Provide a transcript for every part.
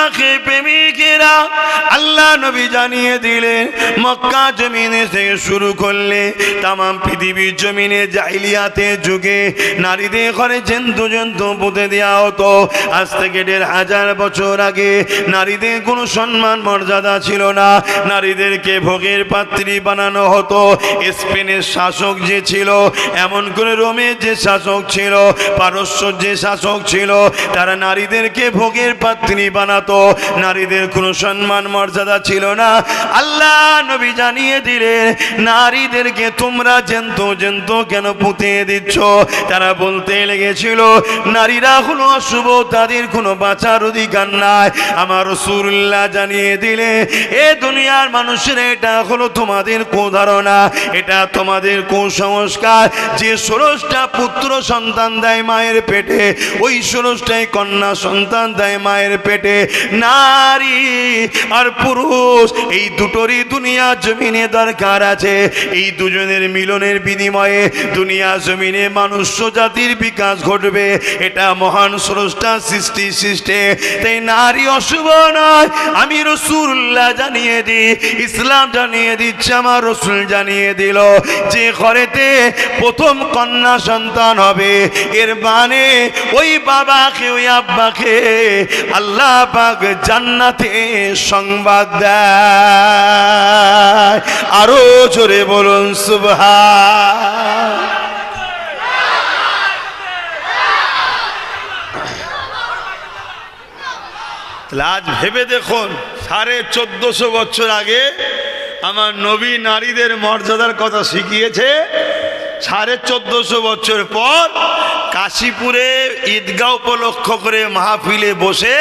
পাকে প্রেমিকেরা আল্লাহ নবী জানিয়ে দিলেন মক্কা জমিনে থেকে শুরু করলে তামাম পৃথিবীর জমিনে জাহিলিয়াতের যুগে নারীদের ঘরে জন্তু জন্তু পুঁতে দেওয়া হতো। আজ থেকে ১৫০০ বছর আগে নারীদের কোনো সম্মান মর্যাদা ছিল না, নারীদেরকে ভোগের পাত্রী বানানো হতো। স্পেনের শাসক যে ছিল, এমন করে রোমের যে শাসক ছিল, পারস্যর যে শাসক ছিল, তারা নারীদেরকে ভোগের পাত্রী বানাতো। নারীদের কোনো সম্মান মর্যাদা ছিল না। আল্লাহ নবী জানিয়ে দিলেন নারীদেরকে তোমরা জন্তু জন্তু কেন পুঁতে দিচ্ছ? তারা বলতে লেগেছিল নারীরা হলো অশুভ, তাদের কোনো বাঁচার অধিকার নাই। আমার রাসূলুল্লাহ জানিয়ে দিলে এ দুনিয়ার মানুষের এটা হলো তোমাদের কুধারণা, এটা তোমাদের কুসংস্কার। যে ১৬টা পুত্র সন্তান দেয় মায়ের পেটে, ওই ১৬টাই কন্যা সন্তান দেয় মায়ের পেটে। নারী আর পুরুষ এই দুটোরই দুনিয়া জমিনে দরকার আছে। এই দুজনের মিলনের বিনিময়ে দুনিয়া জমিনে মনুষ্য জাতির বিকাশ ঘটবে। এটা মহান স্রষ্টার সৃষ্টি। তাই নারী অশুভ নয়। আমি রাসূলুল্লাহ জানিয়ে দিই, ইসলাম জানিয়ে দিচ্ছে, আমার রাসূল জানিয়ে দিল যে ঘরেতে প্রথম কন্যা সন্তান হবে, এর মানে ওই বাবাকে ওই আব্বাকে আল্লাহ পাক জান্নাতে সংবাদ দেয়। আরো জোরে বলুন সুবহান। আজ ভেবে দেখুন ১৪৫০ বছর আগে আমার নবী নারীদের মর্যাদার কথা শিখিয়েছে। ১৪৫০ বছর পর কাশীপুরে ঈদগাহ উপলক্ষ করে মাহফিলে বসে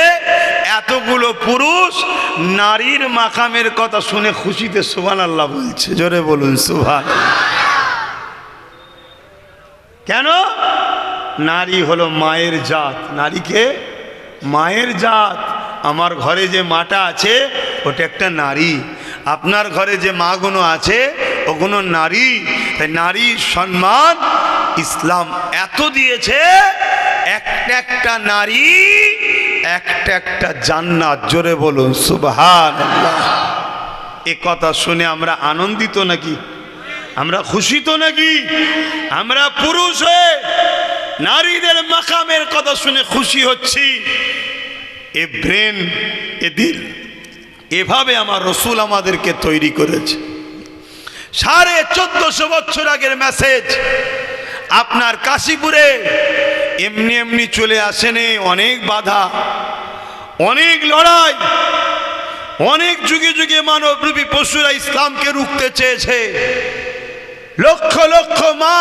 এতগুলো পুরুষ নারীর মাকামের কথা শুনে খুশিতে সুবহানাল্লাহ বলছে। জোরে বলুন সুবহানাল্লাহ। কেন? নারী হলো মায়ের জাত। নারীকে মায়ের জাত। আমার ঘরে যে মাটা আছে ওটা একটা নারী, আপনার ঘরে যে মাগুলো আছে ওগুলো নারী। তাই নারীর সম্মান ইসলাম এত দিয়েছে, একটা একটা নারী একটা একটা জান্নাত। জোরে বলুন সুবহানাল্লাহ। এ কথা শুনে আমরা আনন্দিত নাকি? আমরা খুশি তো নাকি? আমরা পুরুষ হয়ে নারীদের মাকামের কথা শুনে খুশি হচ্ছি। এ ব্রেন, এ দিল, এভাবে আমার রাসূল আমাদেরকে তৈরি করেছে। ১৪৫০ বছর আগের মেসেজ আপনার কাশীপুরে এমনি এমনি চলে আসেনি। অনেক বাধা, অনেক লড়াই, অনেক যুগে যুগে মানবরূপী পশুরা ইসলামকে রুখতে চেয়েছে। লক্ষ লক্ষ মা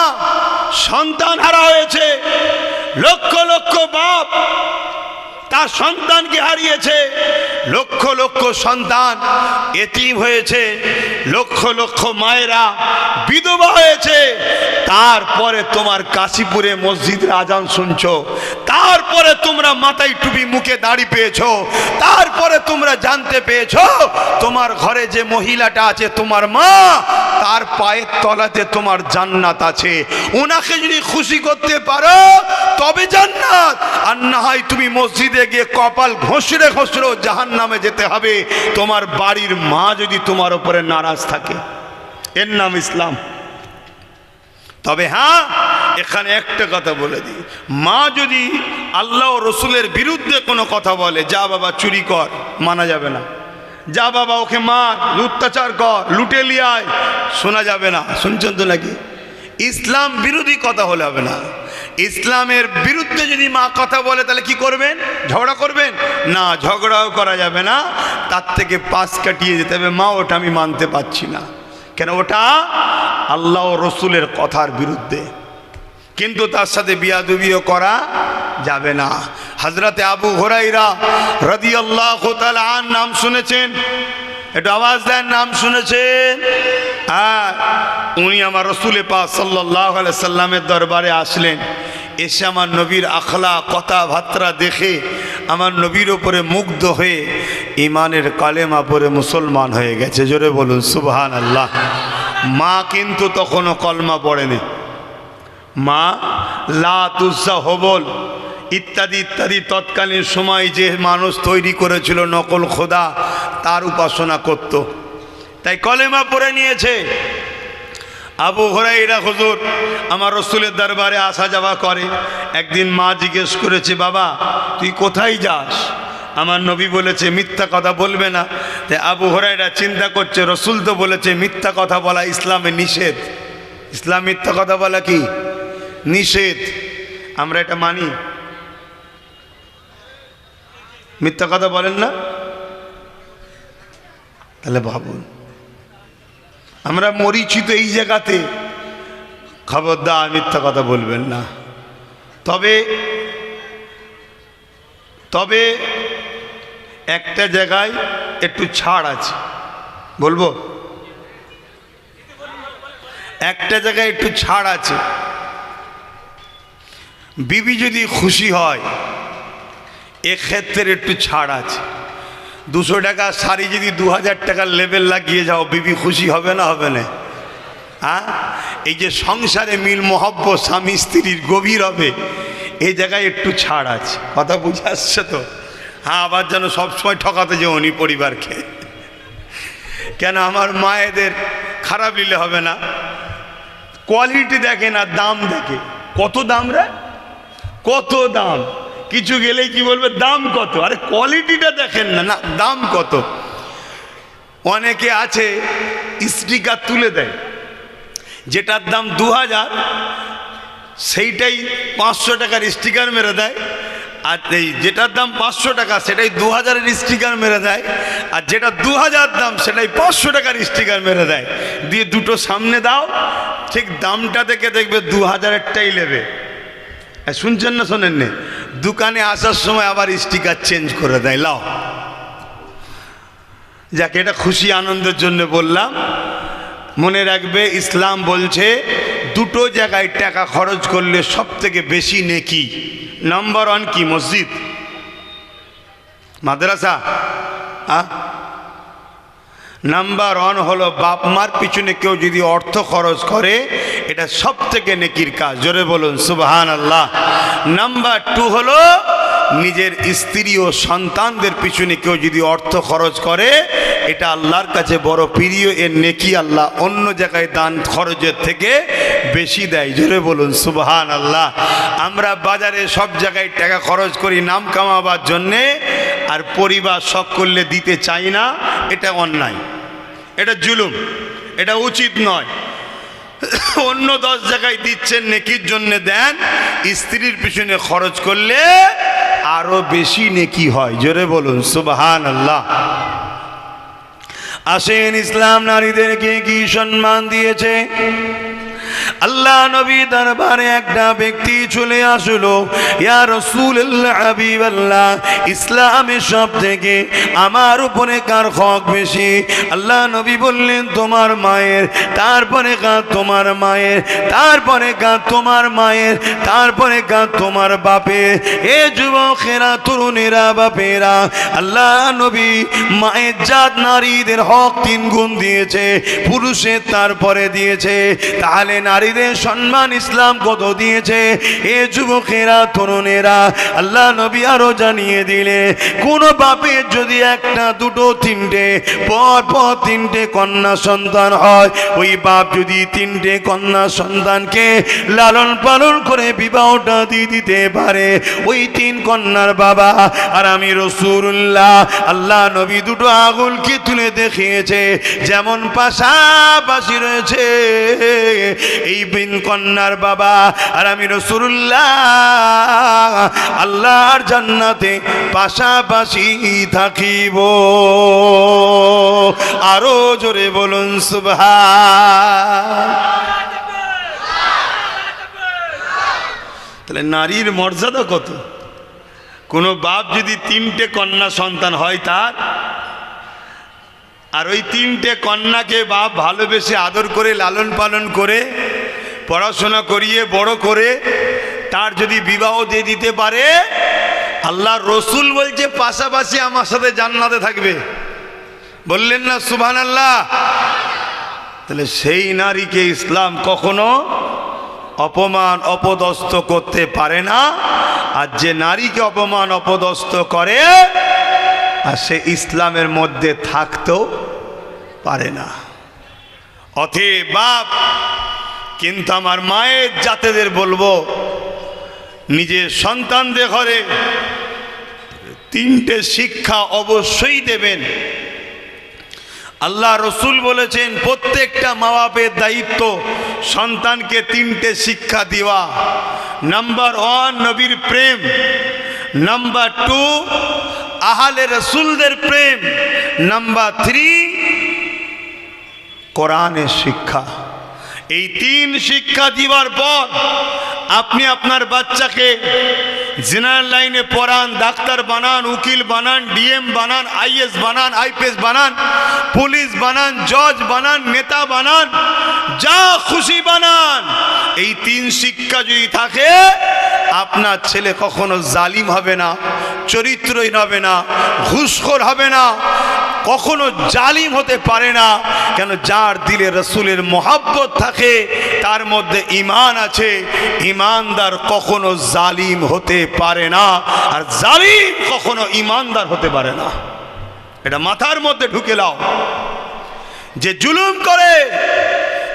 সন্তান হারা হয়েছে, লক্ষ লক্ষ বাপ তার সন্তানকে হারিয়েছে, লক্ষ লক্ষ সন্তান এতিম হয়েছে, লক্ষ লক্ষ মায়েরা বিধবা হয়েছে। তারপরে তোমার কাশীপুরে মসজিদের আজান শুনছো, তারপরে তোমরা মাথায় টুপি মুখে দাড়ি পেয়েছো, তারপরে তোমরা জানতে পেয়েছো তোমার ঘরে যে মহিলাটা আছে তোমার মা, তার পায়ের তলাতে তোমার জান্নাত আছে। ওনাকে যদি খুশি করতে পারো তবে জান্নাত, আর না হয় তুমি মসজিদে গিয়ে কপাল ঘষরে ঘষরেও জাহান্নামে যেতে হবে তোমার বাড়ির মা যদি তোমার উপরে নারাজ থাকে। এর নাম ইসলাম। তবে হ্যাঁ, এখানে একটা কথা বলে দিই, মা যদি আল্লাহ ও রসুলের বিরুদ্ধে কোনো কথা বলে, যা বাবা চুরি কর, মানা যাবে না। যা বাবা ওকে মার, অত্যাচার কর, লুটে লিয়ায়, শোনা যাবে না। শুনছেন তো নাকি? ইসলাম বিরোধী কথা হলে হবে না। ইসলামের বিরুদ্ধে যদি মা কথা বলে তাহলে কি করবেন? ঝগড়া করবেন না? ঝগড়াও করা যাবে না, তার থেকে পাশ কাটিয়ে যেতে হবে। মা ওটা আমি মানতে পারছি না, কেন ওটা আল্লাহ ও রসুলের কথার বিরুদ্ধে। কিন্তু তার সাথে বিয়াদবিও করা যাবে না। হযরতে আবু হুরায়রা রাদিয়াল্লাহু তাআলা আনহু নাম শুনেছেন? একটু আওয়াজ দেন, নাম শুনেছেন? হ্যাঁ, উনি আমার রাসূল পাক সাল্লাল্লাহু আলাইহি সাল্লামের দরবারে আসলেন। এসে আমার নবীর আখলাক কথাবার্তা দেখে আমার নবীর ওপরে মুগ্ধ হয়ে ইমানের কালেমা পড়ে মুসলমান হয়ে গেছে। জোরে বলুন সুবহানাল্লাহ। মা কিন্তু তখনও কলমা পড়েনি। মা লাত উজ্জা হবল ইত্যাদি ইত্যাদি তৎকালীন সময় যে মানুষ তৈরি করেছিল নকল খোদা, তার উপাসনা করত। তাই কলেমা পড়ে নিয়েছে। আবু হুরায়রা হুজুর আমার রাসূলের দরবারে আসা যাওয়া করে। একদিন মা জিজ্ঞেস করেছে, বাবা তুই কোথায় যাস? আমার নবী বলেছে মিথ্যা কথা বলবে না। তাই আবু হুরায়রা চিন্তা করছে, রাসূল তো বলেছে মিথ্যা কথা বলা ইসলামে নিষেধ। ইসলাম মিথ্যা কথা বলা কি নিষেধ। আমরা এটা মানি? মিথ্যা কথা বলেন না? তাহলে ভাবুন, আমরা মরিচিত এই জায়গাতে। খবরদার মিথ্যা কথা বলবেন না। তবে একটা জায়গায় একটু ছাড় আছে, বলবো? একটা জায়গায় একটু ছাড় আছে। বিবি যদি খুশি হয় এক্ষেত্রে একটু ছাড় আছে। 200 টাকার শাড়ি যদি 2000 টাকার লেবেল লাগিয়ে যাও, বিবি খুশি হবে না? হবে না? হ্যাঁ, এই যে সংসারে মিল মহব্বত স্বামী স্ত্রীর গভীর হবে, এই জায়গায় একটু ছাড় আছে। কথা বুঝে আসছে তো? হ্যাঁ, আবার যেন সবসময় ঠকাতে যে উনি পরিবারকে। কেন আমার মায়েদের খারাপ নিলে হবে না। কোয়ালিটি দেখে না, দাম দেখে। কত দাম রে, কত দাম। কিছু গেলেই কি বলবে, দাম কত? আরে কোয়ালিটিটা দেখেন না, না দাম কত। অনেকে আছে স্টিকার তুলে দেয়, যেটার দাম 2000 সেইটাই 500 টাকার স্টিকার মেরে দেয়। আর এই যেটার দাম 500 টাকা সেটাই 2000-এর স্টিকার মেরে দেয়। আর যেটা 2000 দাম সেটাই 500 টাকার স্টিকার মেরে দেয়। দিয়ে দুটো সামনে দাও, ঠিক দামটা দেখে দেখবে 2000-এরটাই নেবে। শুনছেন না শোনেন না? দোকানে আসার সময় আবার স্টিকার চেঞ্জ করে দেয়। লাও, যাকে এটা খুশি আনন্দের জন্য বললাম। মনে রাখবে, ইসলাম বলছে দুটো জায়গায় টাকা খরচ করলে সব থেকে বেশি নেকি। নাম্বার 1 কি? মসজিদ, মাদ্রাসা। নাম্বার 1 হলো বাপ মার পিছনে কেউ যদি অর্থ খরচ করে, এটা সব থেকে নেকির কাজ। জোরে বলুন সুবহানাল্লাহ। নাম্বার 2 হলো নিজের স্ত্রী ও সন্তানদের পিছনে কেউ যদি অর্থ খরচ করে, এটা আল্লাহর কাছে বড় প্রিয়। এর নেকি আল্লাহ অন্য জায়গায় দান খরচের থেকে বেশি দেয়। জোরে বলুন সুবহানাল্লাহ। আমরা বাজারে সব জায়গায় টাকা খরচ করি নাম কামাবার জন্যে, আর পরিবার শখ করলে দিতে চাই না। এটা অন্যায়, এটা জুলুম, এটা উচিত নয়। অন্য 10 জায়গায় দিচ্ছেন, নেকির জন্য দেন। স্ত্রীর পিছনে খরচ করলে আরো বেশি নেকি হয়। জোরে বলুন সুবহানাল্লাহ। আসেন, ইসলাম নারীদেরকে কি সম্মান দিয়েছে। আল্লাহ নবী দরবারে একটা ব্যক্তি চলে আসলো, ইয়া রাসূলুল্লাহ, হাবিবাল্লাহ, ইসলামের সব থেকে আমার উপরে কার হক বেশি? আল্লাহ নবী বললেন তোমার মায়ের, তারপরে কার তোমার মায়ের, তারপরে কার তোমার মায়ের, তারপরে কার তোমার বাপের। এ যুবকেরা, তরুণেরা, বাপেরা, আল্লাহ নবী মায়ের জাত নারীদের হক 3 গুণ দিয়েছে, পুরুষের তারপরে দিয়েছে। তাহলে নারীদের সম্মান ইসলাম কত দিয়েছে? এ যুবকেরা, তরুণেরা, আল্লাহ নবী আরো জানিয়ে দিলে, কোন বাপের যদি 1, 2, 3 পর 3 কন্যা সন্তান হয়, ওই বাপ যদি 3 কন্যা সন্তানকে লালন পালন করে বিবাহটা দিয়ে দিতে পারে, ওই 3 কন্যার বাবা আর আমি রাসূলুল্লাহ, আল্লাহ নবী 2 আঙুলকে তুলে দেখিয়েছে, যেমন পাশাপাশি রয়েছে এই 3 কন্যার বাবা আর আমি রাসূলুল্লাহ আল্লাহর জান্নাতে পাশাপাশি থাকিব। আরো জোরে বলুন সুবহান। তাহলে নারীর মর্যাদা কত! কোন বাপ যদি 3 কন্যা সন্তান হয় তার, আর ওই 3 কন্যাকে বাপ ভালোবেসে আদর করে লালন পালন করে পড়াশোনা করিয়ে বড় করে তার যদি বিবাহ দিয়ে দিতে পারে, আল্লাহ রসুল বলছে পাশাপাশি আমার সাথে জান্নাতে থাকবে। বললেন না সুবহানাল্লাহ? তাহলে সেই নারীকে ইসলাম কখনো অপমান অপদস্থ করতে পারে না, আর যে নারীকে অপমান অপদস্থ করে আর সে ইসলামের মধ্যে থাকতেও পারে না। অতএব বাপ, কিন্তু আমার মায়ের জাতেদের বলবো, নিজের সন্তানদের ঘরে তিনটে শিক্ষা অবশ্যই দেবেন। আল্লাহ রসুল বলেছেন প্রত্যেকটা মা বাপের দায়িত্ব সন্তানকে তিনটে শিক্ষা দেওয়া। নাম্বার 1 নবীর প্রেম, নাম্বার 2 আহলে রসুলদের প্রেম, নাম্বার 3 কোরআনের শিক্ষা। এই 3 শিক্ষা দিবার পর আপনি আপনার বাচ্চাকে জেনারেল লাইনে পড়ান, ডাক্তার বানান, উকিল বানান, ডিএম বানান, আইএস বানান, আইপিএস বানান, পুলিশ বানান, জজ বানান, নেতা বানান, যা খুশি বানান। এই 3 শিক্ষা যদি থাকে, আপনার ছেলে কখনো জালিম হবে না, চরিত্রহীন হবে না, ঘুষখোর হবে না, কখনো জালিম হতে পারে না। কেন? যার দিলে রসুলের মোহাব্বত থাকে, তার মধ্যে ঈমান আছে। ঈমানদার কখনো জালিম হতে পারে না, আর জালিম কখনো ঈমানদার হতে পারে না। এটা মাথার মধ্যে ঢুকে লাও। যে জুলুম করে,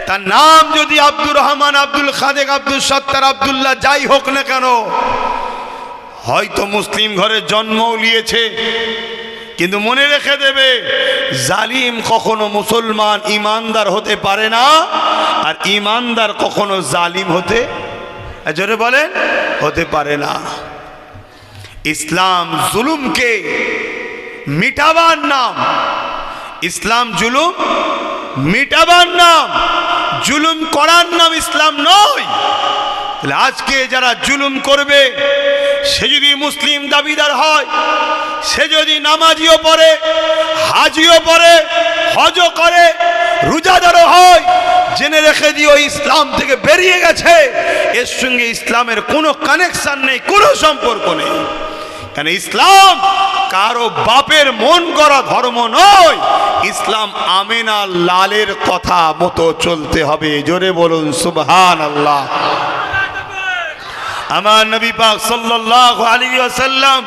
তার নাম যদি আব্দুর রহমান, আব্দুল খাদেক, আব্দুল সত্তার, আব্দুল্লাহ যাই হোক না কেন, হয়তো মুসলিম ঘরে জন্মও নিয়েছে, কিন্তু মনে রেখে দেবে, জালিম কখনো মুসলমান ঈমানদার হতে পারে না, আর ঈমানদার কখনো জালিম হতে, জোরে বলেন, হতে পারে না। ইসলাম জুলুমকে মিটাবার নাম। ইসলাম জুলুম মিটাবার নাম, জুলুম করার নাম ইসলাম নয়। আজকে যারা জুলুম করবে, সে যদি মুসলিম দাবিদার হয়, সে যদি নামাজিও পড়ে, হাজিও পড়ে, হজও করে, রোজাদারও হয়, জেনে রেখে দিও ইসলাম থেকে বেরিয়ে গেছে। এর সঙ্গে ইসলামের কোনো কানেকশন নেই, কোনো সম্পর্ক নেই। কেন? ইসলাম কারো বাপের মন করা ধর্ম নয়। ইসলাম আমেনা লালের কথা মতো চলতে হবে। জোরে বলুন সুবহানাল্লাহ। আমার নবী পাক সাল্লাল্লাহু আলাইহি ওয়াসাল্লাম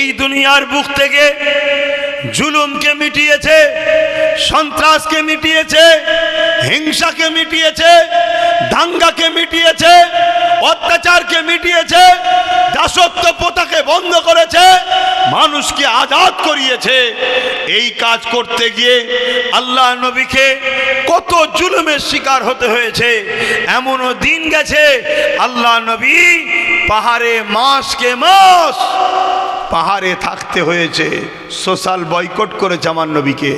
এই দুনিয়ার বুক থেকে জুলুমকে মিটিয়েছে, সন্ত্রাসকে মিটিয়েছে, হিংসাকে মিটিয়েছে, দাঙ্গাকে মিটিয়েছে, অত্যাচারকে মিটিয়েছে, দাসত্ব প্রথাকে বন্ধ করেছে, মানুষকে আজাদ করিয়েছে। এই কাজ করতে গিয়ে আল্লাহ নবীকে কত জুলুমের শিকার হতে হয়েছে। এমনও দিন গেছে আল্লাহ নবী পাহাড়ে মাসকে মাস পাহাড়ে থাকতে হয়েছে। সোশ্যাল বয়কট করেছে আমার নবীকে,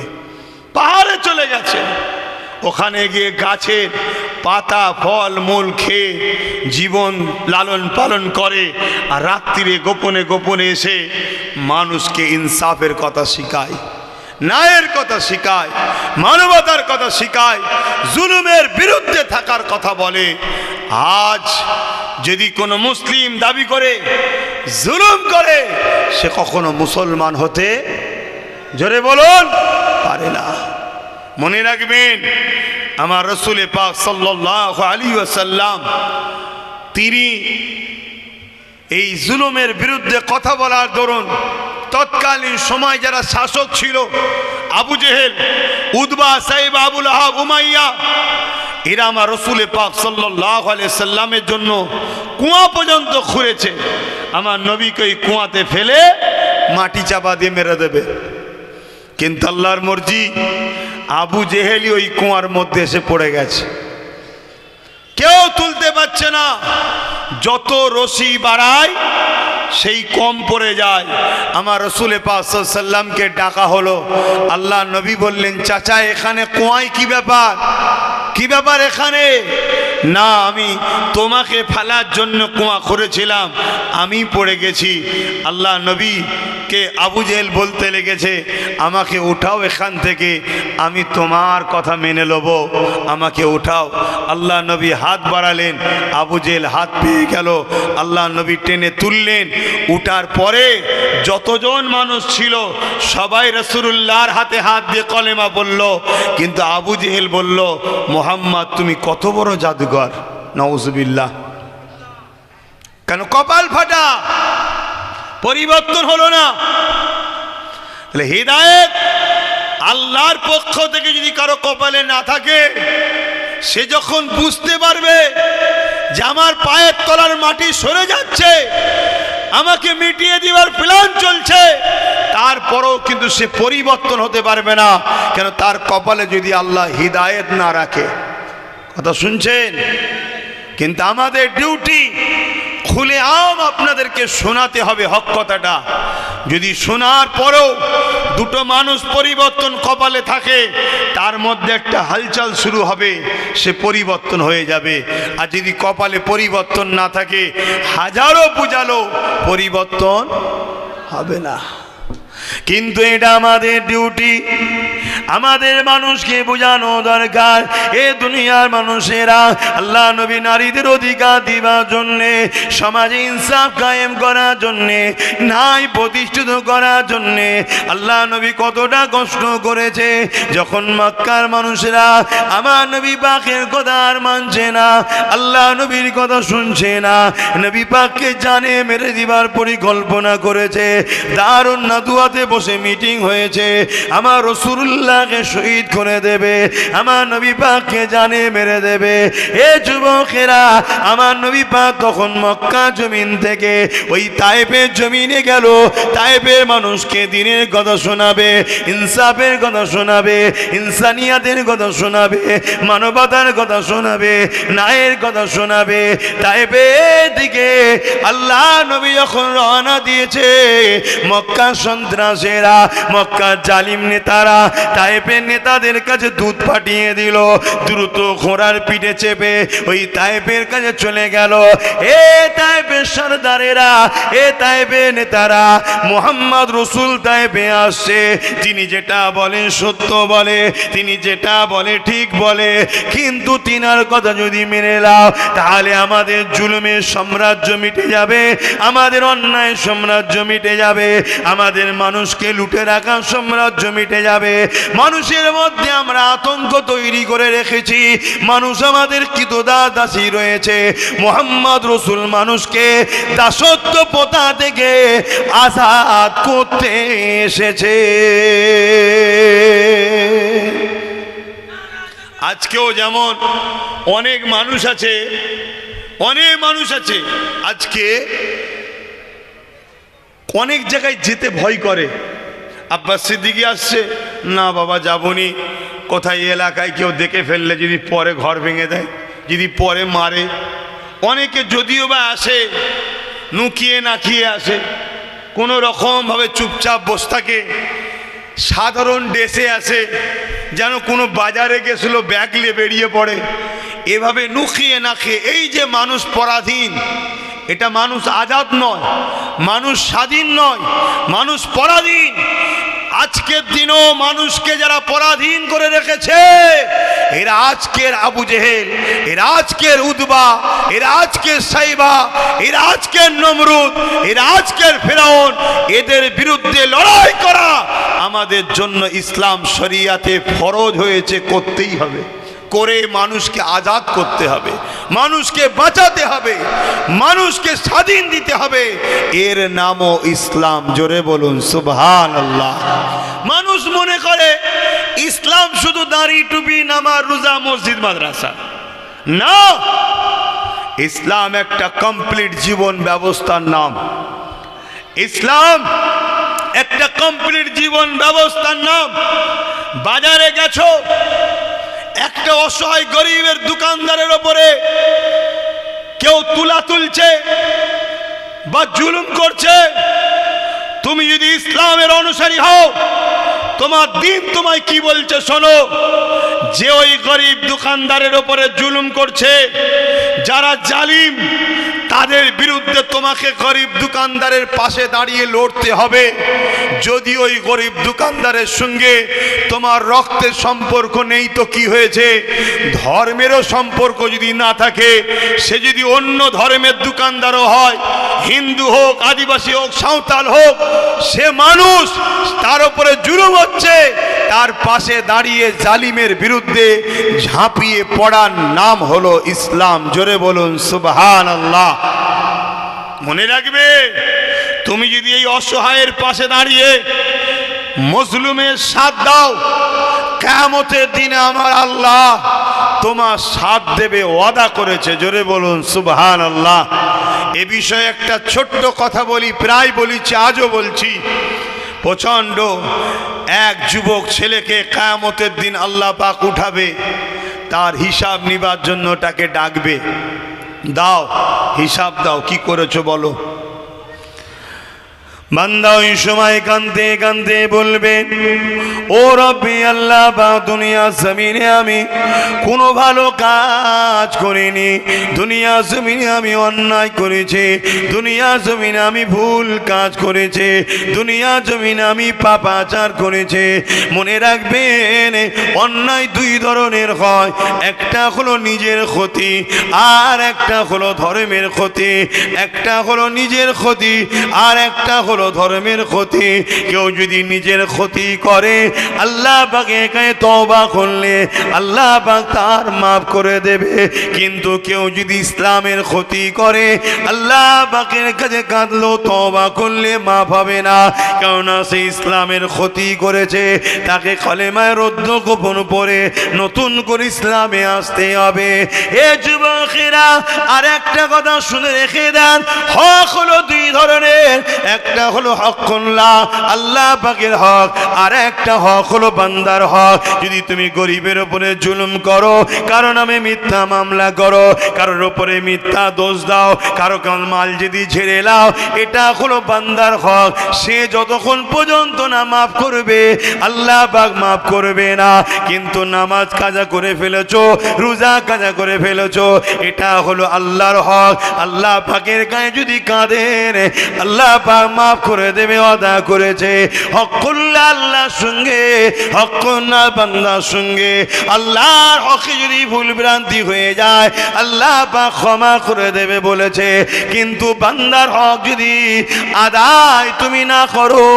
পাহাড়ে চলে গেছে, ওখানে গিয়ে গাছের পাতা ফল মূল খেয়ে জীবন লালন পালন করে, আর রাত্রিরে গোপনে গোপনে এসে মানুষকে ইনসাফের কথা শিখায়, ন্যায়ের কথা শিখায়, মানবতার কথা শিখায়, জুলুমের বিরুদ্ধে থাকার কথা বলে। আজ যদি কোনো মুসলিম দাবি করে জুলুম করে, সে কখনো মুসলমান হতে, জোরে বলুন, পারে না। মনে রাখবেন, আমার রসুল পাক সাল্লাল্লাহু আলাইহি ওয়াসাল্লাম তিনি এই জুলুমের বিরুদ্ধে কথা বলার দরুন তৎকালীন সময় যারা শাসক ছিল, আবু জেহেল, উতবা, সাইবা, আবু লাহাব, উমাইয়া, এরা আমার রসুল পাক সাল্লাল্লাহু আলাইহি ওয়াসাল্লামের জন্য কুয়া পর্যন্ত খুঁড়েছে। আমার নবীকে ওই কুয়াতে ফেলে মাটি চাপা দিয়ে মেরে দেবে। কিন্তু আল্লাহর মর্জি, আবু জেহেলি ওই কুয়ার মধ্যে এসে পড়ে গেছে, কেউ তুলতে পারছে না। যত রশি বাড়ায় সেই কম পড়ে যায়। আমার রসুল পাক সাল্লাল্লাহু আলাইহি ওয়াসাল্লামকে ডাকা হলো। আল্লাহ নবী বললেন, চাচা এখানে কুয়ায় কি ব্যাপার, কি ব্যাপার এখানে? না, আমি তোমাকে ফেলার জন্য কুয়া করেছিলাম, আমি পড়ে গেছি। আল্লাহ নবীকে আবু জেহেল বলতে লেগেছে, আমাকে উঠাও এখান থেকে, আমি তোমার কথা মেনে নেব, আমাকে উঠাও। আল্লাহ নবী হাত বাড়ালেন, আবু জেহেল হাত পেয়ে গেল। আল্লাহ নবী টেনে তুললেন। উঠার পরে যতজন মানুষ ছিল সবাই রাসূলুল্লাহর হাতে হাত দিয়ে কলেমা বলল। কিন্তু আবু জেহেল বলল, মুহাম্মদ তুমি কত বড় জাদুঘর, নাউজুবিল্লাহ। কেন? কপাল ফাটা, পরিবর্তন হলো না। তাহলে হিদায়েত আল্লাহর পক্ষ থেকে যদি কারো কপালে না থাকে, সে যখন বুঝতে পারবে যে আমার পায়ের তলার মাটি সরে যাচ্ছে, আমাকে মিটিয়ে দিবার প্ল্যান চলছে, তারপরেও কিন্তু সে পরিবর্তন হতে পারবে না। কেন? তার কপালে যদি আল্লাহ হিদায়েত না রাখে। কথা শুনছেন? কিন্তু আমাদের ডিউটি খুলে আপনাদেরকে শোনাতে হবে হক কথাটা। যদি শোনার পরেও দুটো মানুষ পরিবর্তন কপালে থাকে, তার মধ্যে একটা হালচাল শুরু হবে, সে পরিবর্তন হয়ে যাবে। আর যদি কপালে পরিবর্তন না থাকে, হাজারো বুঝালো পরিবর্তন হবে না। কিন্তু এটা আমাদের ডিউটি, আমাদের মানুষকে বোঝানো দরকার। এ দুনিয়ার মানুষেরা আল্লাহ নবী নারীদের অধিকার দিবার জন্যে, সমাজে ইনসাফ কায়েম করার জন্যে, ন্যায় প্রতিষ্ঠিত করার জন্যে আল্লাহ নবী কতটা কষ্ট করেছে। যখন মক্কার মানুষেরা আমার নবী পাকের কথা আর মানছে না, আল্লাহ নবীর কথা শুনছে না, নবী পাককে জানে মেরে দিবার পরিকল্পনা করেছে। দারুন নাদুয়াতে বসে মিটিং হয়েছে, আমার রাসূলুল্লাহকে শহীদ করে দেবে, আমার নবী পাককে জানে মেরে দেবে। এ যুবকেরা, আমার নবী পাক তখন মক্কা জমিন থেকে ওই তায়েফের জমিনে গেল। তায়েফের মানুষকে দ্বীনের কথা শোনাবে, ইনসাফের কথা শোনাবে, ইনসানিয়াতের কথা শোনাবে, মানবতার কথা শোনাবে, ন্যায়ের কথা শোনাবে। তায়েফের দিকে আল্লাহ নবী যখন রওনা দিয়েছে, মক্কা সন্ত্রাসীরা, মক্কার জালিম নেতারা তায়েফের নেতাদের কাছে দুধ পাঠিয়ে দিল। দ্রুত ঘোড়ার পিঠে চেপে ওই তায়েফের কাছে চলে গেল। এ তায়েফের সরদারেরা, এ তায়েফের নেতারা, মুহাম্মদ রাসূল তায়েফে আসছে, তিনি যেটা বলেন সত্য বলে, তিনি যেটা বলে ঠিক বলে, কিন্তু তিনার কথা যদি মেনে নাও, তাহলে আমাদের জুলুমের সাম্রাজ্য মিটে যাবে, আমাদের অন্যায় সাম্রাজ্য মিটে যাবে, আমাদের মানুষকে লুটে রাখার সাম্রাজ্য মিটে যাবে। মানুষের মধ্যে আমরা আতঙ্ক তৈরি করে রেখেছি, মানুষ আমাদের দাসী রয়েছে। মুহাম্মদ রাসূল মানুষকে দাসত্ব প্রথা থেকে আজাদ করতে এসেছে। আজকেও যেমন অনেক মানুষ আছে, অনেক মানুষ আছে আজকে অনেক জায়গায় যেতে ভয় করে। আব্বাস সিদ্দিকী আসছে, না বাবা যাবনি, কোথায় এলাকায় কেউ দেখে ফেললে যদি পরে ঘর ভেঙে দেয়, যদি পরে মারে। অনেকে যদিও বা আসে, নুকিয়ে নাকিয়ে আসে, কোনো রকমভাবে চুপচাপ বসে থাকে, সাধারণ ড্রেসে আসে, যেন কোনো বাজারে গেছিল ব্যাগ নিয়ে বেরিয়ে পড়ে। এভাবে নুকিয়ে নাকিয়ে, এই যে মানুষ পরাধীন, এটা মানুষ আজাদ নয়, মানুষ স্বাধীন নয়, মানুষ পরাধীন। আজকের দিনও মানুষকে যারা পরাধীন করে রেখেছে, এরা আজকের আবু জেহেল, এরা আজকের উতবা, এরা আজকের সাইবা, এরা আজকের নমরুদ, এরা আজকের ফিরআউন। এদের বিরুদ্ধে লড়াই করা আমাদের জন্য ইসলাম শরিয়াতে ফরজ হয়েছে, করতেই হবে। করে মানুষকে আজাদ করতে হবে, মানুষকে বাঁচাতে হবে, মানুষকে স্বাধীন দিতে হবে। এর নামও ইসলাম। জোরে বলুন সুবহানাল্লাহ। মানুষ মনে করে ইসলাম শুধু দাড়ি টুপি নামাজ রোজা মসজিদ মাদ্রাসা না, ইসলাম একটা কমপ্লিট জীবন ব্যবস্থার নাম। ইসলাম একটা কমপ্লিট জীবন ব্যবস্থার নাম। বাজারে গেছো, একটা অসহায় গরিবের দোকানদারের ওপরে কেউ তুলা তুলছে বা জুলুম করছে, তুমি যদি ইসলামের অনুসারী হও, তোমার দিন তোমায় কি বলছে শোনো। যে ওই গরিব দোকানদারের ওপরে জুলুম করছে, যারা জালিম, তাদের বিরুদ্ধে তোমাকে গরিব দোকানদারের পাশে দাঁড়িয়ে লড়তে হবে। যদি ওই গরিব দোকানদারের সঙ্গে তোমার রক্তের সম্পর্ক নেই তো কি হয়েছে, ধর্মেরও সম্পর্ক যদি না থাকে, সে যদি অন্য ধর্মের দোকানদারও হয়, হিন্দু হোক, আদিবাসী হোক, সাঁওতাল হোক, সে মানুষ, তার উপরে জুলুম হচ্ছে, তার পাশে দাঁড়িয়ে জালিমের বিরুদ্ধে ঝাঁপিয়ে পড়ার নাম হলো ইসলাম। জোরে বলুন সুবহানাল্লাহ। মনে রাখবে, তুমি যদি এই অসহায়ের পাশে দাঁড়িয়ে মজলুমের সাথ দাও, কিয়ামতের দিনে আমার আল্লাহ তোমার সাথ দেবে, ওয়াদা করেছে। জোরে বলুন সুবহানাল্লাহ। এ বিষয়ে একটা ছোট্ট কথা বলি, প্রায় বলেছি, আজও বলছি। প্রচণ্ড এক যুবক ছেলেকে কিয়ামতের দিন আল্লাহ পাক উঠাবে, তার হিসাব নিবার জন্য তাকে ডাকবে, দাও হিসাব দাও, কি করেছো বলো। বান্দা ওই সময় কাঁদতে কাঁদতে বলবে, ও রব্বি আল্লাহ বা দুনিয়া জমিনে আমি কোনো ভালো কাজ করিনি, দুনিয়া জমিনে আমি অন্যায় করেছি, দুনিয়া জমিনে আমি ভুল কাজ করেছি, দুনিয়া জমিনে আমি পাপাচার করেছি। মনে রাখবেন, অন্যায় দুই ধরনের হয়, একটা হলো নিজের ক্ষতি আর একটা হলো ধর্মের ক্ষতি। একটা হলো নিজের ক্ষতি আর একটা হলো ধর্মের ক্ষতি। কেউ যদি নিজের ক্ষতি করে, আল্লাহ পাকে কাছে তওবা করলে আল্লাহ পাক তার মাফ করে দেবে। কিন্তু কেউ যদি ইসলামের ক্ষতি করে, আল্লাহ পাকের কাছে কাঁদলো, তওবা করলে মাফ হবে না, কেননা সে ইসলামের ক্ষতি করেছে। তাকে কলেমায় রদ্দ গোপন পড়ে নতুন করে ইসলামে আসতে হবে। এ যুবকেরা, আর একটা কথা শুনে রেখে দেন, হক হলো দুই ধরনের, একটা হলো হকুল্লাহ, আল্লাহ পাকের হক, আর একটা হক হলো বান্দার হক। যদি তুমি গরিবের উপরে জুলুম করো, কারো নামে মিথ্যা মামলা করো, কারোর উপরে মিথ্যা দোষ দাও, কারো মাল যদি ঝেড়ে লাও, এটা হলো বান্দার হক। সে যতক্ষণ পর্যন্ত না মাফ করবে, আল্লাহ পাক মাফ করবে না। কিন্তু নামাজ কাজা করে ফেলেছো, রোজা কাজা করে ফেলেছো, এটা হলো আল্লাহর হক। আল্লাহ পাকের গায়ে যদি কাঁদেন, আল্লাহ পাক মাফ করে দেবে, ওয়াদা করেছে। হকুল্লাহ আল্লাহর সঙ্গে, হকুল্লাহ বান্দার সঙ্গে। আল্লাহর হকে যদি ভুল ভ্রান্তি হয়ে যায়, আল্লাহ পাক ক্ষমা করে দেবে বলেছে। কিন্তু বান্দার হক যদি আদায় তুমি না করো,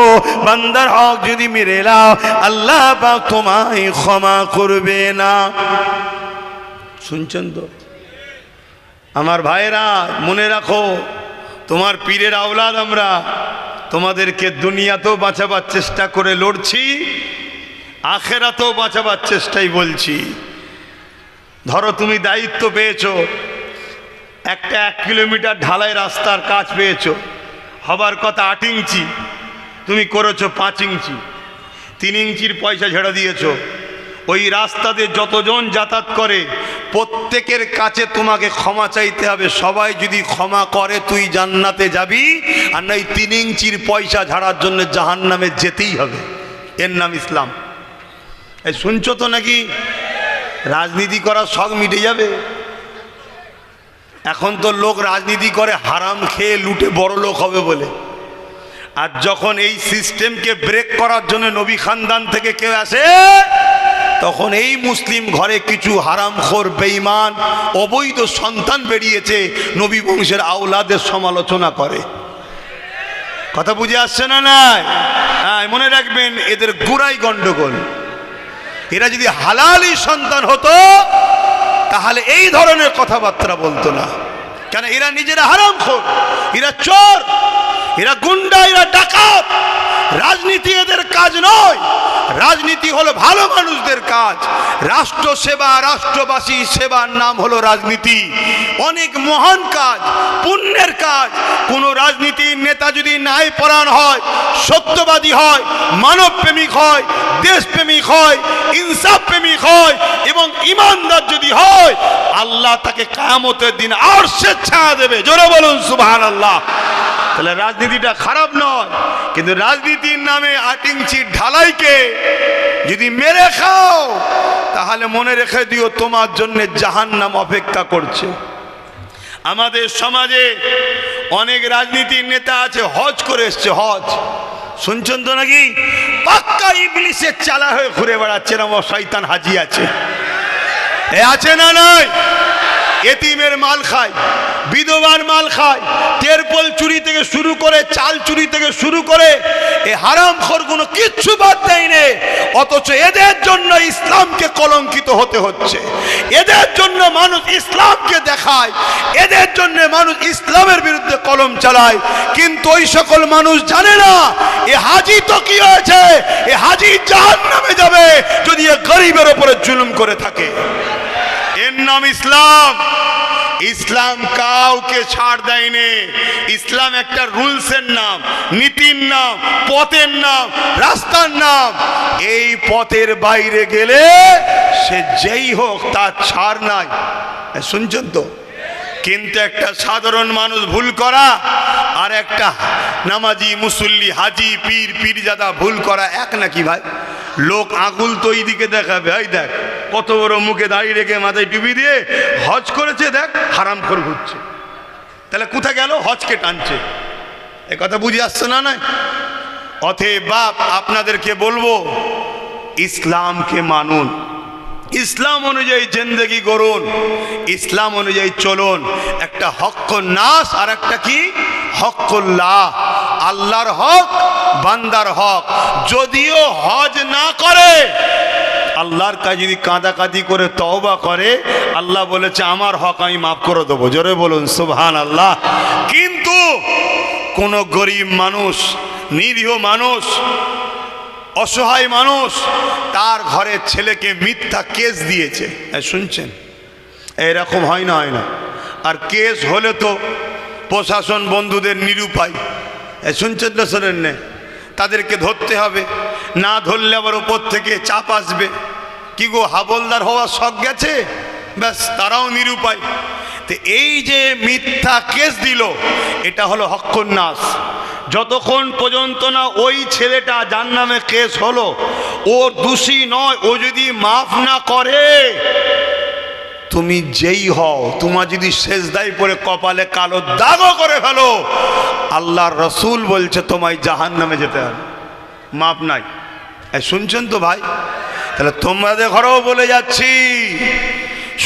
বান্দার হক যদি মেরে নাও, আল্লাহ পাক তোমায় ক্ষমা করবে না। শুনছেন তো আমার ভাইরা? মনে রাখো, তোমার পীরের আওলাদ আমরা, তোমাদেরকে দুনিয়াতেও বাঁচাবার চেষ্টা করে লড়ছি, আখেরাতেও বাঁচাবার চেষ্টাই বলছি। ধরো তুমি দায়িত্ব পেয়েছো, একটা 1 কিলোমিটার ঢালাই রাস্তার কাজ পেয়েছো, হবার কথা 8 ইঞ্চি, তুমি করেছো 5 ইঞ্চি, 3 ইঞ্চির পয়সা ঝেড়ে দিয়েছো। ওই রাস্তাতে যতজন যাতায়াত করে প্রত্যেকের কাছে তোমাকে ক্ষমা চাইতে হবে। সবাই যদি ক্ষমা করে তুই জান্নাতে যাবি, আর না 3 ইঞ্চির পয়সা ঝাড়ার জন্য জাহান্নামে যেতেই হবে। এর নাম ইসলাম। এই শুনছো তো নাকি? রাজনীতি করার শখ মিটে যাবে। এখন তো লোক রাজনীতি করে হারাম খেয়ে লুটে বড় লোক হবে বলে। আর যখন এই সিস্টেমকে ব্রেক করার জন্য নবী খানদান থেকে কেউ আসে, তখন এই মুসলিম ঘরে কিছু হারামখোর বেঈমান অবৈধ সন্তান বেরিয়েছে, নবী বংশের আওলাদের সমালোচনা করে। কথা বুঝে আসছে না? নাই? হ্যাঁ, মনে রাখবেন, এদের গোড়াই গন্ডগোল। এরা যদি হালালি সন্তান হতো, তাহলে এই ধরনের কথাবার্তা বলতো না। কেন? এরা নিজেরা হারামখোর, এরা চোর, এরা গুন্ডা, এরা ডাকাত। রাজনীতি এদের কাজ নয়। রাজনীতি হলো ভালো মানুষদের কাজ। রাষ্ট্র সেবা, রাষ্ট্রবাসী সেবার নাম হলো রাজনীতি। অনেক মহান কাজ, পুণ্যের কাজ। কোন রাজনীতির নেতা যদি ন্যায়পরায়ণ হয়, সত্যবাদী হয়, মানবপ্রেমিক হয়, দেশপ্রেমিক হয়, ইনসাফ প্রেমিক হয় এবং ইমানদার যদি হয়, আল্লাহ তাকে কিয়ামতের দিন আরশের ছায়া দেবে। জোরে বলুন সুবহানাল্লাহ। তাহলে রাজনীতিটা খারাপ নয়, কিন্তু রাজনীতির নামে 8 ইঞ্চির ঢালাইকে যদি মেরে খাও, তাহলে মনে রেখে দিও তোমার জন্য জাহান্নাম অপেক্ষা করছে। আমাদের সমাজে অনেক রাজনীতির নেতা আছে, হজ করে এসছে। হজ শুনছেন তো নাকি? পাক্কা ইবলিসের চালা হয়ে ঘুরে বেড়াচ্ছে। আমার শয়তান হাজি আছে, এ আছে না নয়? এতিমের মাল খায়, বিধবার মাল খায়, তেরপল চুরি থেকে শুরু করে, চাল চুরি থেকে শুরু করে, এই হারামখোরগুলো কিচ্ছু বাদ দেয়নি, অথচ এদের জন্য ইসলামকে কলঙ্কিত হতে হচ্ছে, এদের জন্য মানুষ ইসলামকে দেখায়, এদের জন্য মানুষ ইসলামের বিরুদ্ধে কলম চালায়। কিন্তু ওই সকল মানুষ জানে না এ হাজি তো কি হয়েছে, এ হাজি জাহান্নামে যাবে যদি এ গরিবের উপরে জুলুম করে থাকে। এর নাম ইসলাম। ইসলাম কাউকে ছাড় দেয়নি। ইসলাম একটা রুলসের নাম, নীতির নাম, পথের নাম, রাস্তার নাম। এই পথের বাইরে গেলে সে যেই হোক তার ছাড় নাই। শুনছেন তো? কিন্তু একটা সাধারণ মানুষ ভুল করা আর একটা নামাজি মুসল্লি হাজি পীর পীরজাদা ভুল করা এক নাকি ভাই? লোক আঙুল তো এই দিকে দেখাবে, এই দেখ কত বড় মুখে দাঁড়িয়ে রেখে মাথায় টুপি দিয়ে হজ করেছে, দেখ হারামখোর ঘুরছে। তাহলে কোথায় গেল? হজকে টানছে। এ কথা বুঝে আসছে না? নয়। অতএব বাপ আপনাদেরকে বলবো ইসলামকে মানুন, ইসলাম অনুযায়ী জিন্দেগি করুন, ইসলাম অনুযায়ী চলুন। একটা হক্কুন নাস আর একটা কি হক্কুল্লাহ, আল্লাহর হক বান্দার হক। যদিও হজ না করে, আল্লাহর কাছে যদি কাঁদাকাঁদি করে তওবা করে, আল্লাহ বলেছে আমার হক আমি মাফ করে দেবো। জোরে বলুন সুবহানাল্লাহ। কিন্তু কোন গরিব মানুষ, নিরীহ মানুষ, অসহায় মানুষ তার ঘরের ছেলেকে মিথ্যা কেস দিয়েছে, শুনছেন? এরকম হয় না? হয় না? আর কেস হলে তো প্রশাসন বন্ধুদের নিরুপায়, শুনছেন না? শোনেন না? তাদেরকে ধরতে হবে, না ধরলে আবার ওপর থেকে চাপ আসবে। কি গো হাবলদার হওয়ার শখ গেছে, ব্যাস তারাও নিরুপায়। তো এই যে মিথ্যা কেস দিল, এটা হলো হক্কুন নাস। যতক্ষণ পর্যন্ত না ওই ছেলেটা যার নামে কেস হলো ও দোষী নয়, ও যদি মাফ না করে, তুমি যেই হও, তোমার যদি সেজদায় পড়ে কপালে কালো দাগও করে ফেলো, আল্লাহর রসুল বলছে তোমায় জাহান্নামে যেতে হবে, মাপ নাই। শুনছেন তো ভাই? তাহলে তোমাদের ঘরেও বলে যাচ্ছি,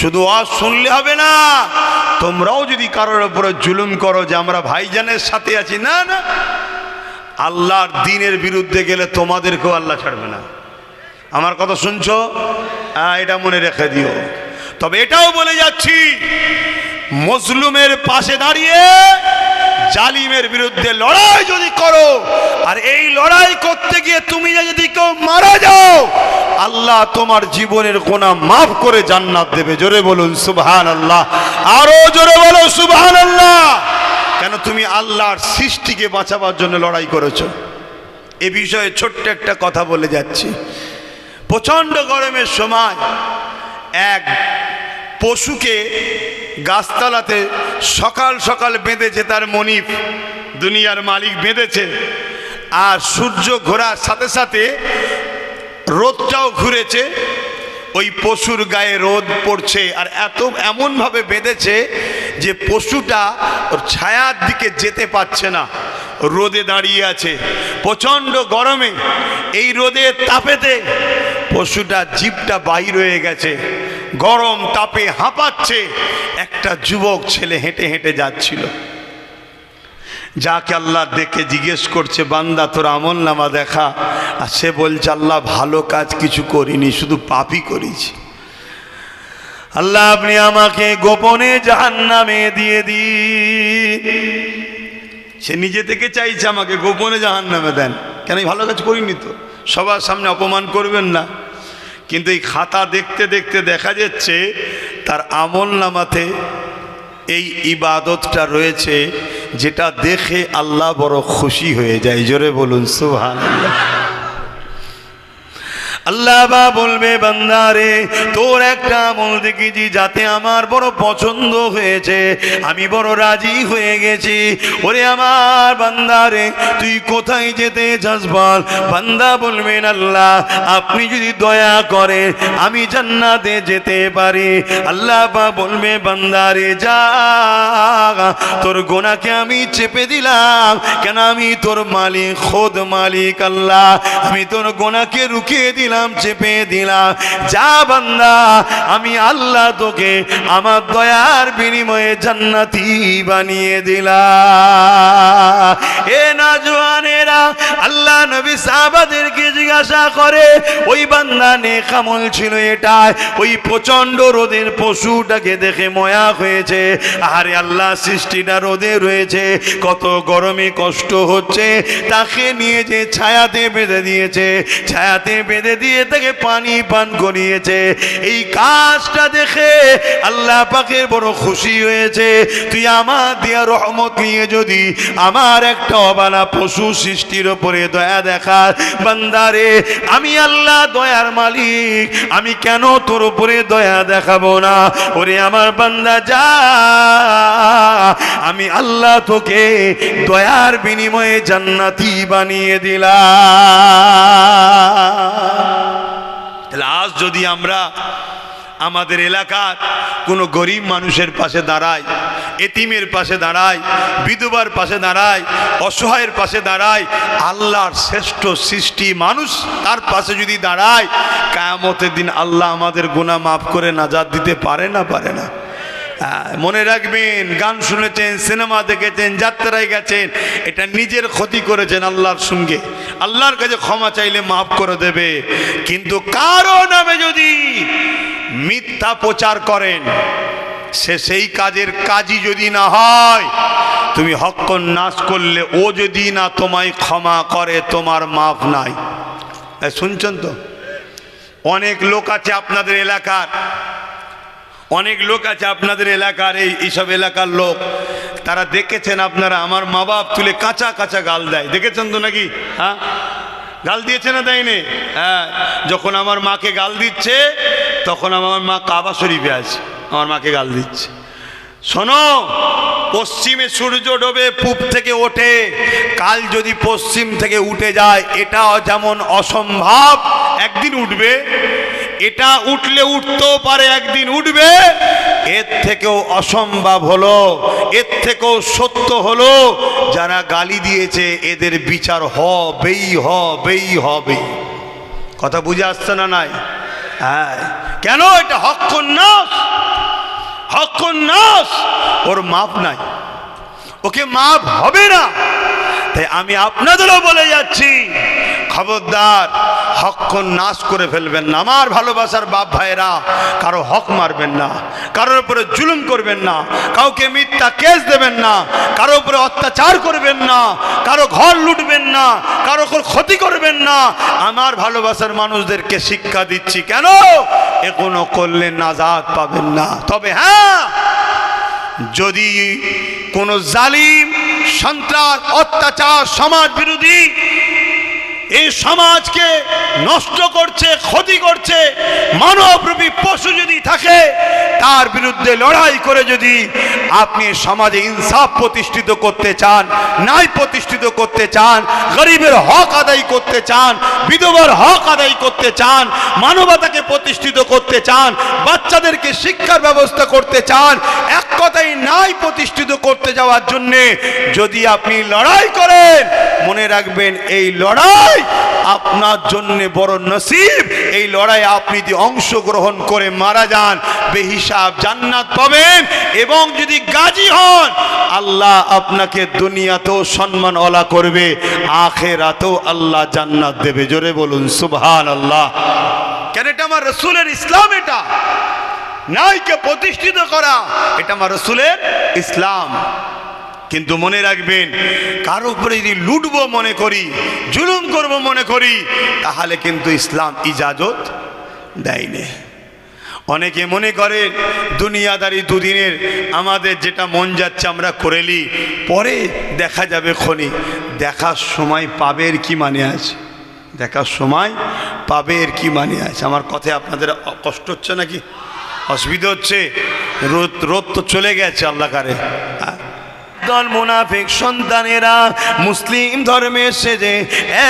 শুধু আজ শুনলে হবে না, তোমরাও যদি কারোর উপরে জুলুম করো যে আমরা ভাইজানের সাথে আছি, না না, আল্লাহর দ্বীনের বিরুদ্ধে গেলে তোমাদেরকেও আল্লাহ ছাড়বে না। আমার কথা শুনছো? এটা মনে রেখে দিও। তবে এটাও বলে যাচ্ছি, মজলুমের পাশে দাঁড়িয়ে জালিমের বিরুদ্ধে লড়াই যদি করো, আর এই লড়াই করতে গিয়ে তুমি যদি কেউ মারা যাও, আল্লাহ তোমার জীবনের গুনাহ মাফ করে জান্নাত দেবে। জোরে বলুন সুবহানাল্লাহ, আরো জোরে বলো সুবহানাল্লাহ। কেন? তুমি আল্লাহর সৃষ্টিকে বাঁচাবার জন্য লড়াই করেছো। এ বিষয়ে ছোট্ট একটা কথা বলে যাচ্ছি। প্রচণ্ড গরমের সময় এক পশুকে গাছতলাতে সকাল সকাল বেঁধেছে তার মনিব, দুনিয়ার মালিক বেঁধেছে। আর সূর্য ঘোরার সাথে সাথে রোদটাও ঘুরেছে, ওই পশুর গায়ে রোদ পড়ছে। আর এমনভাবে বেঁধেছে যে পশুটা ওর ছায়ার দিকে যেতে পারছে না, রোদে দাঁড়িয়ে আছে প্রচণ্ড গরমে। এই রোদের তাপেতে পশুটা জিভটা বাহির হয়ে গেছে, গরম তাপে হাঁপাচ্ছে। একটা যুবক ছেলে হেঁটে হেঁটে যাচ্ছিল, যাকে আল্লাহ দেখে জিজ্ঞেস করছে, বান্দা তোর আমল নামা দেখা। আর সে বলছে, আল্লাহ ভালো কাজ কিছু করিনি, শুধু পাপই করেছি। আল্লাহ আপনি আমাকে গোপনে জাহান্নামে দিয়ে দিন। সে নিজে থেকে চাইছে আমাকে গোপনে জাহান্নামে দেন। কেন? ভালো কাজ করিনি তো, সবার সামনে অপমান করবেন না। কিন্তু এই খাতা দেখতে দেখতে দেখা যাচ্ছে তার আমল নামাতে এই ইবাদতটা রয়েছে, যেটা দেখে আল্লাহ বড় খুশি হয়ে যায়। জোরে বলুন সুবহানাল্লাহ। আল্লাহ বা বলবে, বান্দারে তোর একটা আমল দেখেছি যাতে আমার বড় পছন্দ হয়েছে, আমি বড় রাজি হয়ে গেছি। ওরে আমার বান্দারে, তুই কোথায় যেতে চাস বল? বান্দা বলবেন, আল্লাহ আপনি যদি দয়া করেন আমি জান্নাতে যেতে পারি। আল্লাহ বা বলবে, বান্দারে যা, তোর গোনাকে আমি চেপে দিলাম। কেন? আমি তোর মালিক, খোদ মালিক আল্লাহ, আমি তোর গোনাকে রুখিয়ে দিলাম, চেপে দিলাম। যা বান্দা, আমি আল্লাহ তোকে আমার দয়ার বিনিময়ে জান্নাতি বানিয়ে দিলাম। এ নওজওয়ানেরা, আল্লাহ নবী সাহাবাদেরকে জিজ্ঞাসা করে, ওই বান্দা নেক আমল ছিল এটা, ওই প্রচন্ড রোদের পশুটাকে দেখে ময়া হয়েছে, আরে আল্লাহ সৃষ্টিটা রোদে রয়েছে, কত গরমে কষ্ট হচ্ছে, তাকে নিয়ে যে ছায়াতে বেঁধে দিয়েছে, ছায়াতে বেঁধে দিয়ে তাকে পানি পান করিয়েছে। এই কাজটা দেখে আল্লাহ পাকের বড় খুশি হয়েছে। তুই আমার দিয়া রহমত নিয়ে যদি আমার একটা অবালা পশু সৃষ্টির উপরে দয়া দেখা, বান্দারে আমি আল্লাহ দয়ার মালিক, আমি কেন তোর উপরে দয়া দেখাবো না? ওরে আমার বান্দা যা, আমি আল্লাহ তোকে দয়ার বিনিময়ে জান্নাতি বানিয়ে দিলাম। তাহলে আজ যদি আমরা আমাদের এলাকার কোনো গরিব মানুষের পাশে দাঁড়াই, এতিমের পাশে দাঁড়াই, বিধবার পাশে দাঁড়াই, অসহায়ের পাশে দাঁড়াই, আল্লাহর শ্রেষ্ঠ সৃষ্টি মানুষ তার পাশে যদি দাঁড়াই, কিয়ামতের দিন আল্লাহ আমাদের গুনাহ মাফ করে নাজাত দিতে পারে না? পারে না? মনে রাখবেন, গান শুনেছেন, সিনেমা দেখেছেন, যাত্রায় গেছেন, এটা নিজের ক্ষতি করেছেন আল্লাহর সঙ্গে। আল্লাহর কাছে ক্ষমা চাইলে মাফ করে দেবে, কিন্তু কারো নামে যদি মিথ্যা প্রচার করেন, সে সেই কাজের কাজই যদি না হয়, তুমি হক নাশ করলে ও যদি না তোমায় ক্ষমা করে, তোমার মাফ নাই। শুনছেন তো? অনেক লোক আছে আপনাদের এলাকার, অনেক লোক আছে আপনাদের এলাকার, এইসব এলাকার লোক, তারা দেখেছেন আপনারা, আমার মা বাপ তুলে কাঁচা কাঁচা গাল দেয়, দেখেছেন তো নাকি? হ্যাঁ, গাল দিয়েছে না দেয়নি? হ্যাঁ, যখন আমার মাকে গাল দিচ্ছে তখন আমার মা কাবা শরীফে আছে, আমার মাকে গাল দিচ্ছে। শোনো, পশ্চিমে সূর্য ডোবে, পূব থেকে ওঠে, কাল যদি পশ্চিম থেকে উঠে যায়, এটা যেমন অসম্ভব একদিন উঠবে, এটা উঠলে উঠতেও পারে একদিন উঠবে, এর থেকেও অসম্ভব হলো, এর থেকেও সত্য হলো, যারা গালি দিয়েছে এদের বিচার হবেই হবেই হবে। কথা বুঝে আসছে না? নাই? হ্যাঁ, কেন? এটা হক্কুন নাস, হক্কুন নাস, ওর মাপ নাই, ওকে মাপ হবে না। তাই আমি আপনাদেরও বলে যাচ্ছি, খবরদার হক নাশ করে ফেলবেন না। আমার ভালোবাসার বাপ ভাইরা, কারো হক মারবেন না, কারোর উপরে জুলুম করবেন না, কাউকে মিথ্যা কেস দেবেন না, কারো উপরে অত্যাচার করবেন না, কারো ঘর লুটবেন না, কারো ক্ষতি করবেন না। আমার ভালোবাসার মানুষদেরকে শিক্ষা দিচ্ছি, কেন? এগুলো করলে নাজাত পাবেন না। তবে হ্যাঁ, যদি কোনো জালিম, সন্ত্রাস, অত্যাচার, সমাজ বিরোধী, এই সমাজকে নষ্ট করছে, ক্ষতি করছে, মানবরূপী পশু যদি থাকে, তার বিরুদ্ধে লড়াই করে যদি আপনি সমাজে ইনসাফ প্রতিষ্ঠিত করতে চান, ন্যায় প্রতিষ্ঠিত করতে চান, গরিবের হক আদায় করতে চান, বিধবার হক আদায় করতে চান, মানবতাকে প্রতিষ্ঠিত করতে চান, বাচ্চাদেরকে শিক্ষার ব্যবস্থা করতে চান, এক কথায় ন্যায় প্রতিষ্ঠিত করতে যাওয়ার জন্যে যদি আপনি লড়াই করেন, মনে রাখবেন এই লড়াই আপনার জন্য বড় নসিব। এই লড়াই আপনি যদি অংশগ্রহণ করে মারা যান, বেহিসাব জান্নাত পাবেন, এবং যদি গাজী হন, আল্লাহ আপনাকে দুনিয়াতেও সম্মান ওলা করবে, আখিরাতেও আল্লাহ জান্নাত দেবে। জোরে বলুন সুবহানাল্লাহ। কেন? এটা আমার রাসূলের ইসলাম, এটা ন্যায়কে প্রতিষ্ঠিত করা, এটা আমার রাসূলের ইসলাম। কিন্তু মনে রাখবেন, কারো উপরে যদি লুটবো মনে করি, জুলুম করব মনে করি, তাহলে কিন্তু ইসলাম ইজাজত দেয়নি। অনেকে মনে করে দুনিয়াদারি দুদিনের, আমাদের যেটা মন যাচ্ছে আমরা করেলি, পরে দেখা যাবে খনি। দেখার সময় পাবের কি মানে আছে? দেখার সময় পাবের কি মানে আছে? আমার কথায় আপনাদের কষ্ট হচ্ছে নাকি? অসুবিধা হচ্ছে? রোদ তো চলে গেছে আল্লাহ কারে। দল মুনাফিক সন্তানেরা মুসলিম ধর্মে এসেছে,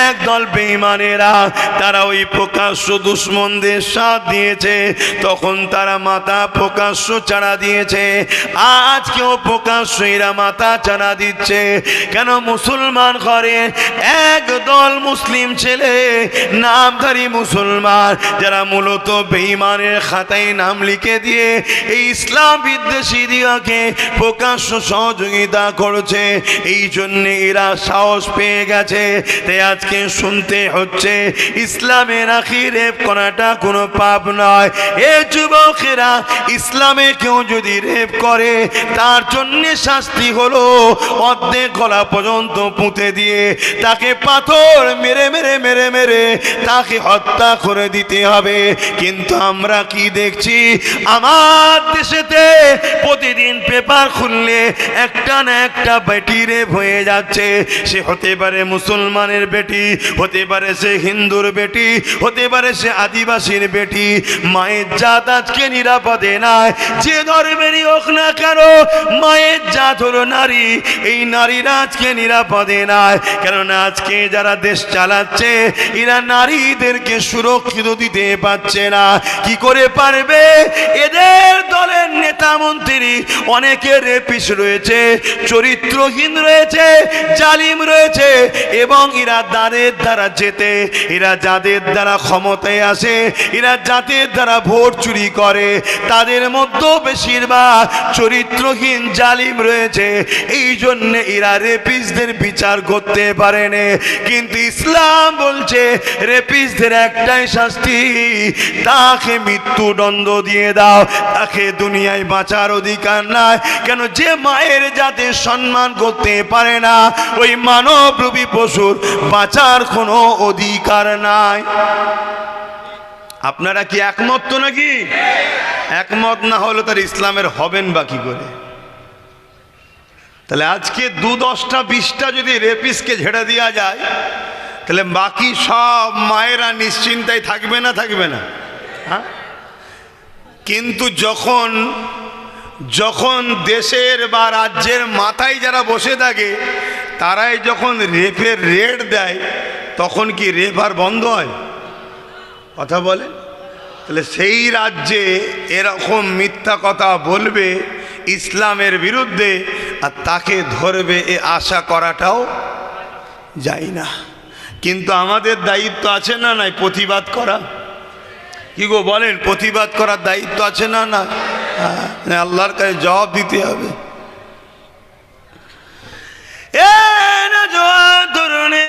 একদল বেঈমানেরা, তারা ওই প্রকাশ্য দুশ্মনদের সাথ দিয়েছে, তখন তারা মাথা প্রকাশ্য চাড়া দিয়েছে। আজকেও প্রকাশ্য এরা মাথা চাড়া দিচ্ছে। কেন? মুসলমান ঘরে একদল মুসলিম ছেলে, নামধারী মুসলমান, যারা মূলত বেঈমানের খাতায় নাম লিখে দিয়ে এই ইসলাম বিদ্বেষী দিয়াকে প্রকাশ্য সহযোগিতা হত্যা করছে, এই জন্যে এরা সাহস পেয়ে গেছে। তাই আজকে শুনতে হচ্ছে ইসলামের আখি রেপ করাটা কোনো পাপ নয়। এ যুবকেরা, ইসলামে কেউ যদি রেপ করে তার জন্যে শাস্তি হলো অর্ধেক গলা পর্যন্ত পুঁতে দিয়ে তাকে পাথর মেরে মেরে মেরে মেরে তাকে হত্যা করে দিতে হবে। কিন্তু আমরা কি দেখছি, আমার দেশেতে প্রতিদিন পেপার খুললে একটা না একটা বেটি রেপ হয়ে যাচ্ছে। সে হতে পারে মুসলমানের বেটি, হতে পারে সে হিন্দুর বেটি, হতে পারে সে আদিবাসীর বেটি। মায়ের জাত আজকে নিরাপদে নাই, যে ধর্মেরই হোক না কেন, মায়ের জাত হলো নারী। এই নারীরা আজকে নিরাপদে নাই, কেননা আজকে যারা দেশ চালাচ্ছে এরা নারীদেরকে সুরক্ষিত দিতে পারছে না। কি করে পারবে? এদের দলের নেতা মন্ত্রী অনেকে রেপিস রয়েছে, চরিত্রহীন রয়েছে, জালিম রয়েছে, এবং এরা যাদের দ্বারা যেতে, এরা যাদের দ্বারা ক্ষমতায় আসে, এরা যাদের দ্বারা ভোট চুরি করে, তাদের মধ্যেও বেশিরভাগ চরিত্রহীন জালিম রয়েছে। এই জন্য এরা রেপিসদের বিচার করতে পারেনি। কিন্তু ইসলাম বলছে রেপিসদের একটাই শাস্তি, তাকে মৃত্যুদণ্ড দিয়ে দাও, তাকে দুনিয়ায় বাঁচার অধিকার নাই। কেন? যে মায়ের যাতে সম্মান করতে পারে না, ওই মানবরূপী পশুর বাঁচার কোনো অধিকার নাই। আপনারা কি একমত তো নাকি? একমত না হলে তার ইসলামের হবেন বা কি করে? তাহলে আজকে 10টা 20টা যদি রেপিসকে ঝেড়ে দেওয়া যায়, তাহলে বাকি সব মায়েরা নিশ্চিন্তায় থাকবে না? থাকবে না? হ্যাঁ। কিন্তু যখন দেশের বা রাজ্যের মাথায় যারা বসে থাকে তারাই যখন রেপের রেট দেয়, তখন কি রেপ আর বন্ধ হয়? কথা বলে। তাহলে সেই রাজ্যে এরকম মিথ্যা কথা বলবে ইসলামের বিরুদ্ধে, আর তাকে ধরবে এ আশা করাটাও যায় না। কিন্তু আমাদের দায়িত্ব আছে না নাই প্রতিবাদ করা? কি গো বলেন, প্রতিবাদ করার দায়িত্ব আছে না না? আল্লাহর কাছে জবাব দিতে হবে।